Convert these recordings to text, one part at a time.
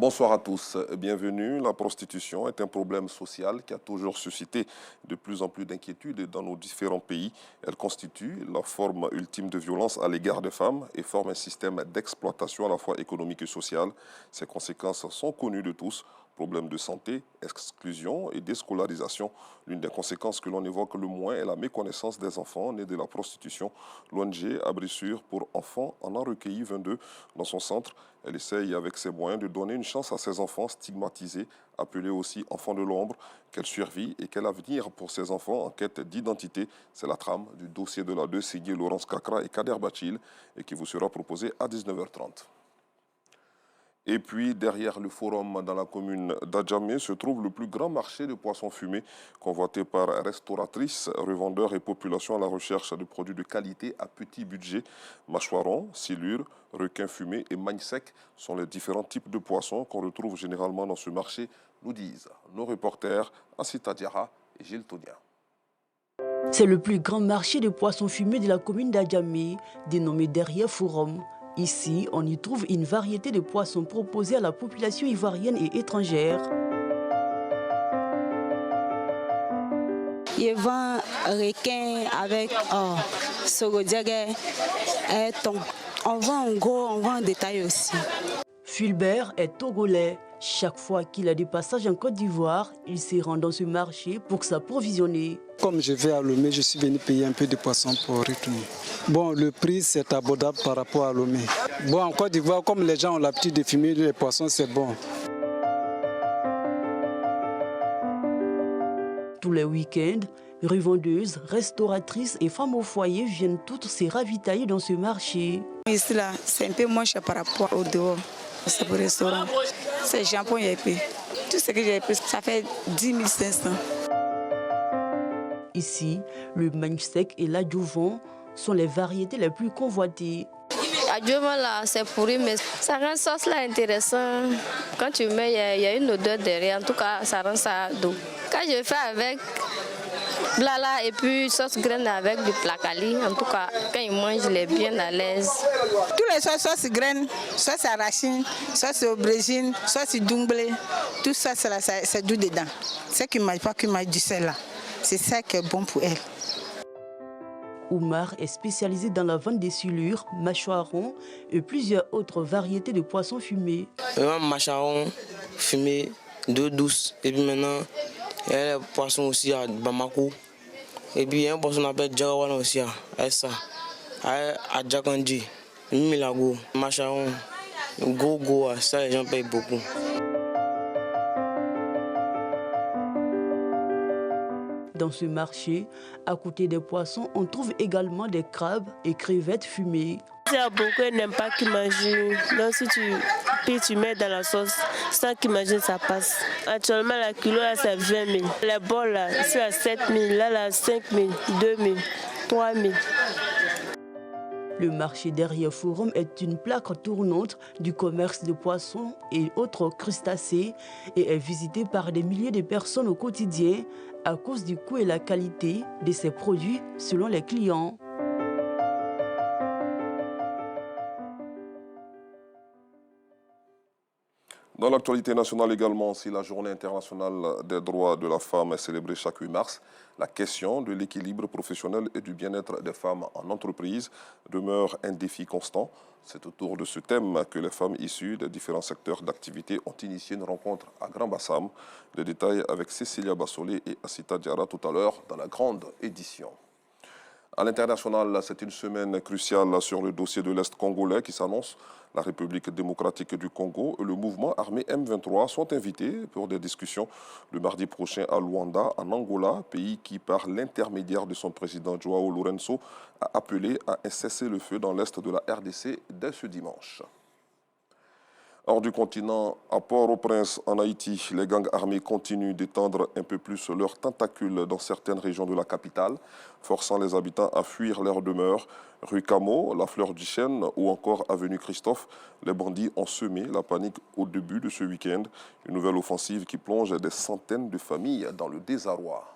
Bonsoir à tous, bienvenue. La prostitution est un problème social qui a toujours suscité de plus en plus d'inquiétudes dans nos différents pays. Elle constitue la forme ultime de violence à l'égard des femmes et forme un système d'exploitation à la fois économique et sociale. Ses conséquences sont connues de tous. Problèmes de santé, exclusion et déscolarisation. L'une des conséquences que l'on évoque le moins est la méconnaissance des enfants nés de la prostitution. L'ONG Abrissure pour enfants en a recueilli 22 dans son centre. Elle essaye avec ses moyens de donner une chance à ces enfants stigmatisés, appelés aussi enfants de l'ombre. Quelle survie et quel avenir pour ces enfants en quête d'identité? C'est la trame du dossier de la 2 signé Laurence Kakra et Kader Bachil et qui vous sera proposé à 19h30. Et puis, derrière le forum dans la commune d'Adjamé se trouve le plus grand marché de poissons fumés, convoité par restauratrices, revendeurs et population à la recherche de produits de qualité à petit budget. Mâchoirons, silures, requins fumés et magnes secs sont les différents types de poissons qu'on retrouve généralement dans ce marché, nous disent nos reporters Asita Diarra et Gilles Tonia. C'est le plus grand marché de poissons fumés de la commune d'Adjamé, dénommé derrière Forum. Ici, on y trouve une variété de poissons proposés à la population ivoirienne et étrangère. Je vends requin avec sorodiague et thon. On vend en gros, on vend en détail aussi. Fulbert est togolais. Chaque fois qu'il a des passages en Côte d'Ivoire, il se rend dans ce marché pour s'approvisionner. Comme je vais à Lomé, je suis venu payer un peu de poisson pour retourner. Bon, le prix c'est abordable par rapport à Lomé. Bon, en Côte d'Ivoire, comme les gens ont l'habitude de fumer les poissons, c'est bon. Tous les week-ends, revendeuses, restauratrices et femmes au foyer viennent toutes se ravitailler dans ce marché. Ici, là, c'est un peu moins cher par rapport au dehors. C'est pour le restaurant. C'est jambon et épée. Tout ce que j'ai payé, ça fait 10 500. Ici, le mangue sec et l'adjuvant sont les variétés les plus convoitées. L'adjuvant là, c'est pourri, mais ça rend sauce là intéressant. Quand tu mets, il y a une odeur derrière. En tout cas, ça rend ça doux. Quand je fais avec blala et puis sauce graine avec du placali, en tout cas, quand ils mangent, il est bien à l'aise. Tous les sauces graines, sauce arachide, sauce aubergine, sauce doublée, tout ça, c'est doux dedans. C'est qui ne mange pas, qui mange du sel là. C'est ça qui est bon pour elle. Oumar est spécialisé dans la vente des silures, mâchoirons et plusieurs autres variétés de poissons fumés. Mâchoirons fumés, d'eau douce. Et puis maintenant, il y a les poissons aussi à Bamako. Et puis il y a un poisson qu'on appelle Djagawana aussi à ça. À Djakandi, Milago, Mâchoirons, Gogo, ça les gens payent beaucoup. Dans ce marché, à côté des poissons, on trouve également des crabes et crevettes fumées. Il y a beaucoup qui n'aiment pas qu'ils mangent. Donc si tu mets dans la sauce, sans qu'ils mangent, ça passe. Actuellement, la kilo là, c'est 20 000. Les bols là, c'est à 7 000, là, 5 000, 2 000, 3 000. Le marché derrière Forum est une plaque tournante du commerce de poissons et autres crustacés et est visité par des milliers de personnes au quotidien à cause du coût et la qualité de ces produits selon les clients. Dans l'actualité nationale également, si la journée internationale des droits de la femme est célébrée chaque 8 mars, la question de l'équilibre professionnel et du bien-être des femmes en entreprise demeure un défi constant. C'est autour de ce thème que les femmes issues des différents secteurs d'activité ont initié une rencontre à Grand Bassam. Les détails avec Cécilia Bassolé et Asita Diarra tout à l'heure dans la grande édition. À l'international, c'est une semaine cruciale sur le dossier de l'Est congolais qui s'annonce. La République démocratique du Congo et le mouvement armé M23 sont invités pour des discussions le mardi prochain à Luanda, en Angola, pays qui, par l'intermédiaire de son président Joao Lourenço, a appelé à un cessez-le-feu dans l'Est de la RDC dès ce dimanche. Hors du continent, à Port-au-Prince, en Haïti, les gangs armés continuent d'étendre un peu plus leurs tentacules dans certaines régions de la capitale, forçant les habitants à fuir leurs demeures. Rue Camo, la Fleur du Chêne ou encore avenue Christophe, les bandits ont semé la panique au début de ce week-end. Une nouvelle offensive qui plonge des centaines de familles dans le désarroi.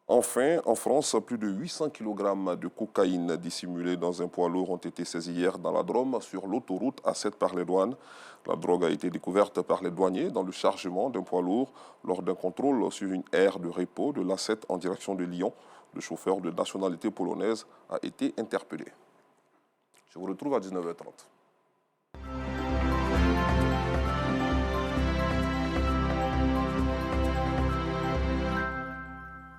Enfin, en France, plus de 800 kg de cocaïne dissimulée dans un poids lourd ont été saisis hier dans la Drôme sur l'autoroute A7 par les douanes. La drogue a été découverte par les douaniers dans le chargement d'un poids lourd lors d'un contrôle sur une aire de repos de l'A7 en direction de Lyon. Le chauffeur de nationalité polonaise a été interpellé. Je vous retrouve à 19h30.